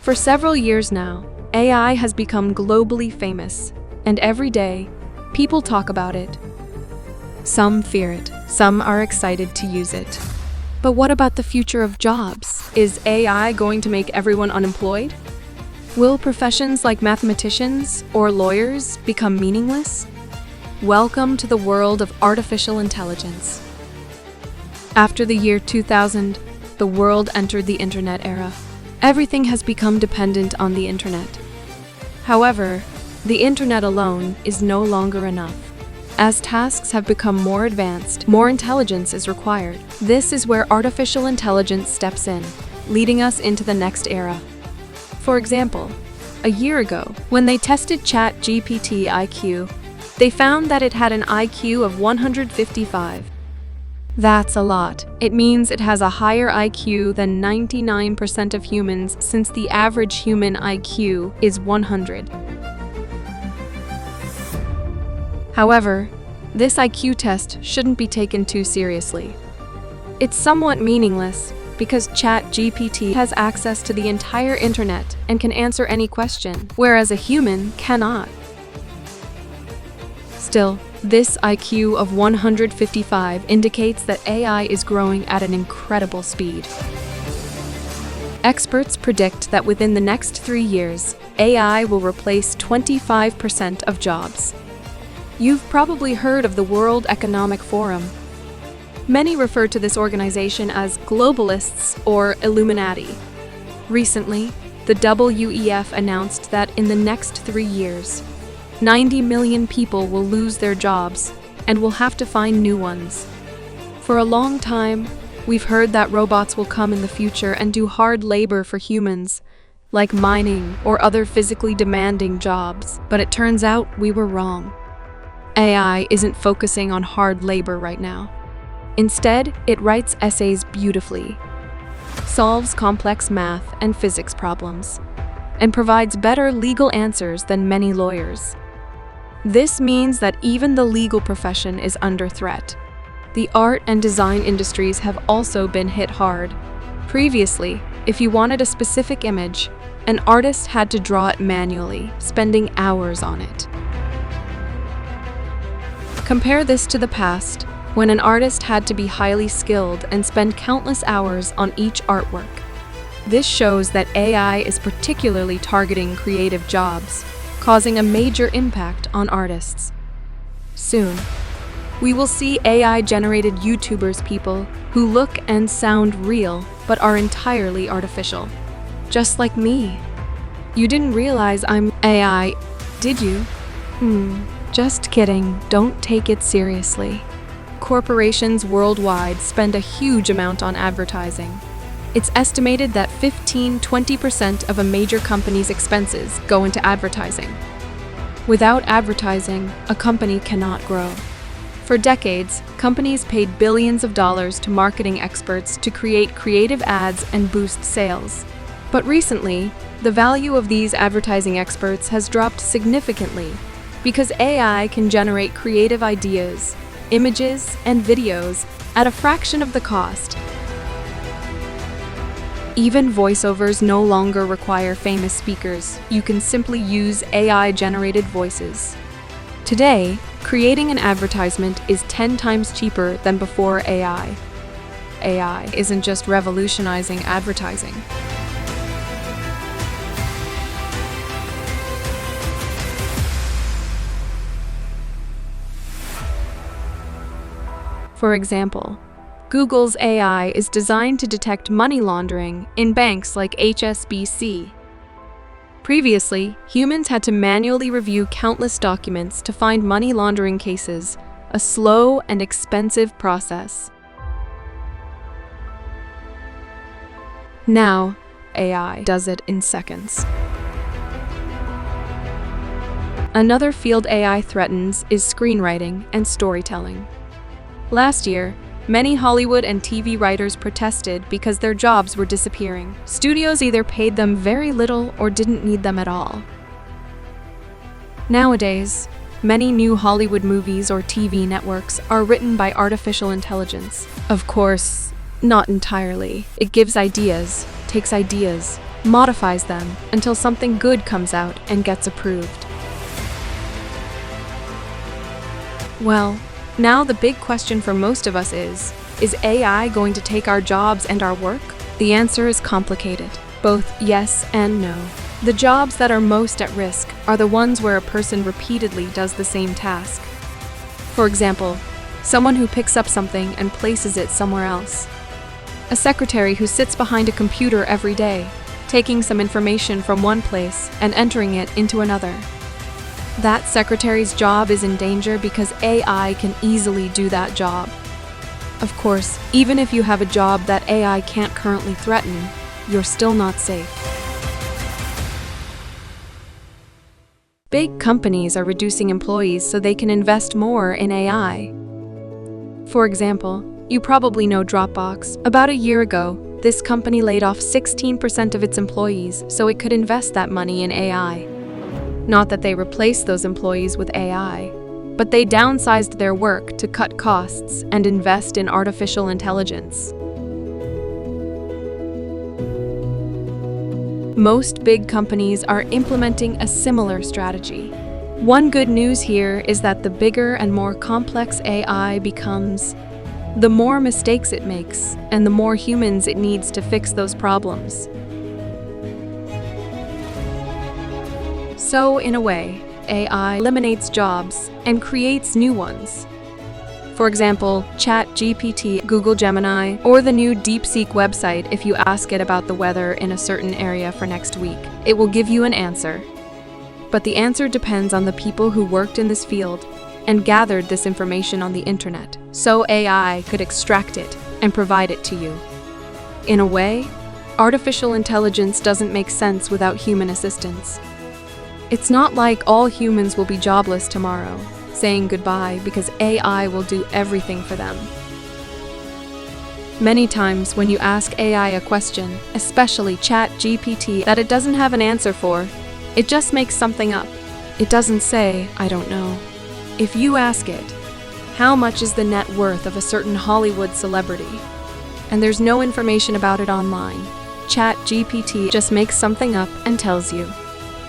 For several years now, AI has become globally famous, and every day, people talk about it. Some fear it, some are excited to use it. But what about the future of jobs? Is AI going to make everyone unemployed? Will professions like mathematicians or lawyers become meaningless? Welcome to the world of artificial intelligence. After the year 2000, the world entered the internet era. Everything has become dependent on the internet. However, the internet alone is no longer enough. As tasks have become more advanced, more intelligence is required. This is where artificial intelligence steps in, leading us into the next era. For example, a year ago, when they tested ChatGPT IQ, they found that it had an IQ of 155. That's a lot. It means it has a higher IQ than 99% of humans, since the average human IQ is 100. However, this IQ test shouldn't be taken too seriously. It's somewhat meaningless because ChatGPT has access to the entire internet and can answer any question, whereas a human cannot. Still, this IQ of 155 indicates that AI is growing at an incredible speed. Experts predict that within the next 3 years, AI will replace 25% of jobs. You've probably heard of the World Economic Forum. Many refer to this organization as globalists or Illuminati. Recently, the WEF announced that in the next 3 years, 90 million people will lose their jobs and will have to find new ones. For a long time, we've heard that robots will come in the future and do hard labor for humans, like mining or other physically demanding jobs. But it turns out we were wrong. AI isn't focusing on hard labor right now. Instead, it writes essays beautifully, solves complex math and physics problems, and provides better legal answers than many lawyers. This means that even the legal profession is under threat. The art and design industries have also been hit hard. Previously, if you wanted a specific image, an artist had to draw it manually, spending hours on it. Compare this to the past, when an artist had to be highly skilled and spend countless hours on each artwork. This shows that AI is particularly targeting creative jobs, causing a major impact on artists. Soon, we will see AI-generated YouTubers, people who look and sound real but are entirely artificial. Just like me. You didn't realize I'm AI, did you? Just kidding, don't take it seriously. Corporations worldwide spend a huge amount on advertising. It's estimated that 15–20% of a major company's expenses go into advertising. Without advertising, a company cannot grow. For decades, companies paid billions of dollars to marketing experts to create creative ads and boost sales. But recently, the value of these advertising experts has dropped significantly because AI can generate creative ideas, images, and videos at a fraction of the cost. Even voiceovers no longer require famous speakers. You can simply use AI-generated voices. Today, creating an advertisement is 10 times cheaper than before AI. AI isn't just revolutionizing advertising. For example, Google's AI is designed to detect money laundering in banks like HSBC. Previously, humans had to manually review countless documents to find money laundering cases, a slow and expensive process. Now, AI does it in seconds. Another field AI threatens is screenwriting and storytelling. Last year, many Hollywood and TV writers protested because their jobs were disappearing. Studios either paid them very little or didn't need them at all. Nowadays, many new Hollywood movies or TV networks are written by artificial intelligence. Of course, not entirely. It gives ideas, takes ideas, modifies them until something good comes out and gets approved. Well, now the big question for most of us is AI going to take our jobs and our work? The answer is complicated, both yes and no. The jobs that are most at risk are the ones where a person repeatedly does the same task. For example, someone who picks up something and places it somewhere else. A secretary who sits behind a computer every day, taking some information from one place and entering it into another. That secretary's job is in danger because AI can easily do that job. Of course, even if you have a job that AI can't currently threaten, you're still not safe. Big companies are reducing employees so they can invest more in AI. For example, you probably know Dropbox. About a year ago, this company laid off 16% of its employees so it could invest that money in AI. Not that they replaced those employees with AI, but they downsized their work to cut costs and invest in artificial intelligence. Most big companies are implementing a similar strategy. One good news here is that the bigger and more complex AI becomes, the more mistakes it makes, and the more humans it needs to fix those problems. So, in a way, AI eliminates jobs and creates new ones. For example, ChatGPT, Google Gemini, or the new DeepSeek website. If you ask it about the weather in a certain area for next week, it will give you an answer. But the answer depends on the people who worked in this field and gathered this information on the internet, so AI could extract it and provide it to you. In a way, artificial intelligence doesn't make sense without human assistance. It's not like all humans will be jobless tomorrow, saying goodbye because AI will do everything for them. Many times when you ask AI a question, especially ChatGPT, that it doesn't have an answer for, it just makes something up. It doesn't say, "I don't know." If you ask it, how much is the net worth of a certain Hollywood celebrity, and there's no information about it online, ChatGPT just makes something up and tells you.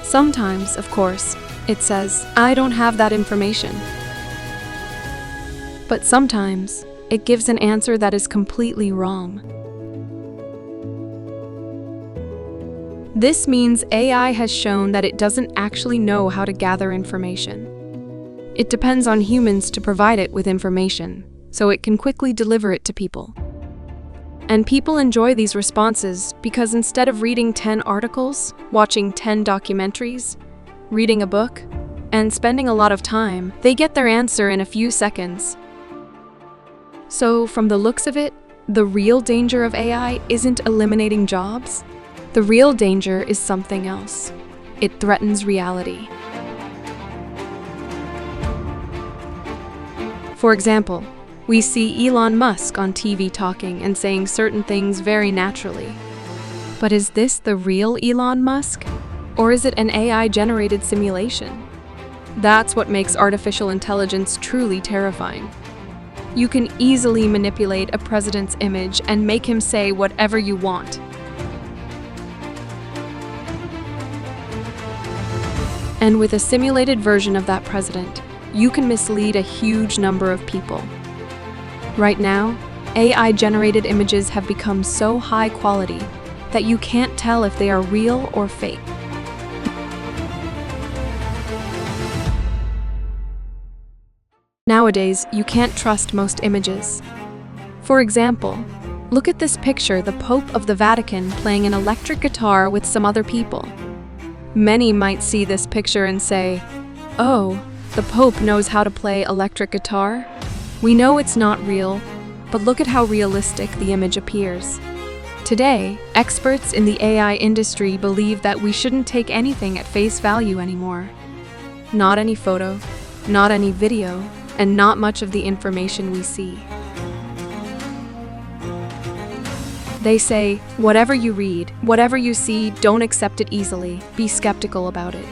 Sometimes, of course, it says, "I don't have that information." But sometimes, it gives an answer that is completely wrong. This means AI has shown that it doesn't actually know how to gather information. It depends on humans to provide it with information, so it can quickly deliver it to people. And people enjoy these responses because instead of reading 10 articles, watching 10 documentaries, reading a book, and spending a lot of time, they get their answer in a few seconds. So, from the looks of it, the real danger of AI isn't eliminating jobs. The real danger is something else. It threatens reality. For example, we see Elon Musk on TV talking and saying certain things very naturally. But is this the real Elon Musk? Or is it an AI-generated simulation? That's what makes artificial intelligence truly terrifying. You can easily manipulate a president's image and make him say whatever you want. And with a simulated version of that president, you can mislead a huge number of people. Right now, AI-generated images have become so high quality that you can't tell if they are real or fake. Nowadays, you can't trust most images. For example, look at this picture, the Pope of the Vatican playing an electric guitar with some other people. Many might see this picture and say, "Oh, the Pope knows how to play electric guitar? We know it's not real, but look at how realistic the image appears." Today, experts in the AI industry believe that we shouldn't take anything at face value anymore. Not any photo, not any video, and not much of the information we see. They say, whatever you read, whatever you see, don't accept it easily. Be skeptical about it.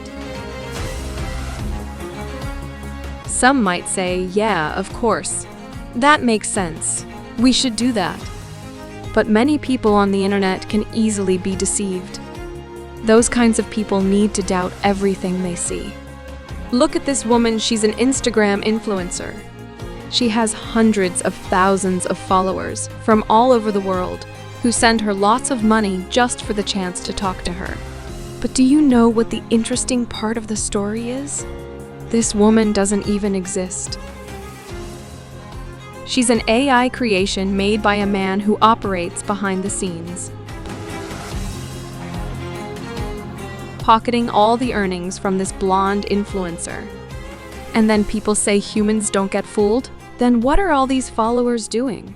Some might say, yeah, of course. That makes sense. We should do that. But many people on the internet can easily be deceived. Those kinds of people need to doubt everything they see. Look at this woman, she's an Instagram influencer. She has hundreds of thousands of followers from all over the world who send her lots of money just for the chance to talk to her. But do you know what the interesting part of the story is? This woman doesn't even exist. She's an AI creation made by a man who operates behind the scenes, pocketing all the earnings from this blonde influencer. And then people say humans don't get fooled? Then what are all these followers doing?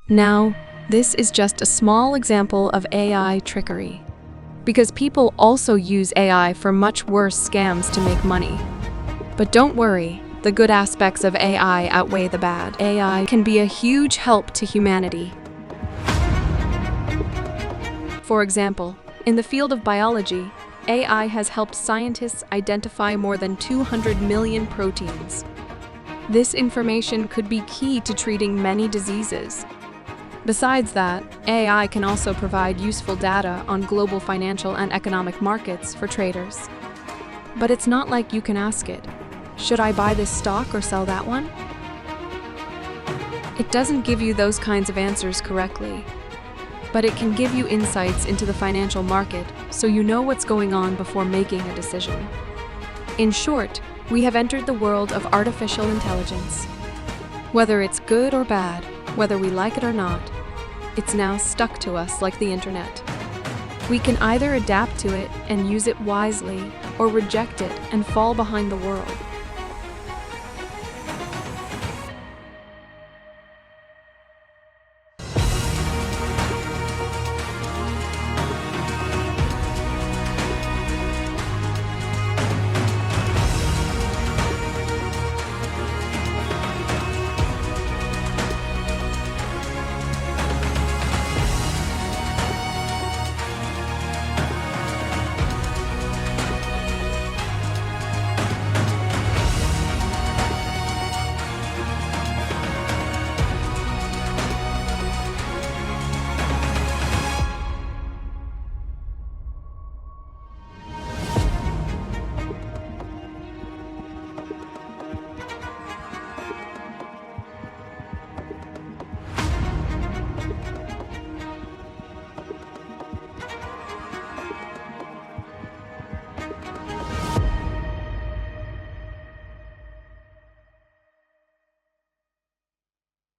Now, this is just a small example of AI trickery, because people also use AI for much worse scams to make money. But don't worry, the good aspects of AI outweigh the bad. AI can be a huge help to humanity. For example, in the field of biology, AI has helped scientists identify more than 200 million proteins. This information could be key to treating many diseases. Besides that, AI can also provide useful data on global financial and economic markets for traders. But it's not like you can ask it, should I buy this stock or sell that one? It doesn't give you those kinds of answers correctly, but it can give you insights into the financial market so you know what's going on before making a decision. In short, we have entered the world of artificial intelligence. Whether it's good or bad, whether we like it or not, it's now stuck to us like the internet. We can either adapt to it and use it wisely, or reject it and fall behind the world.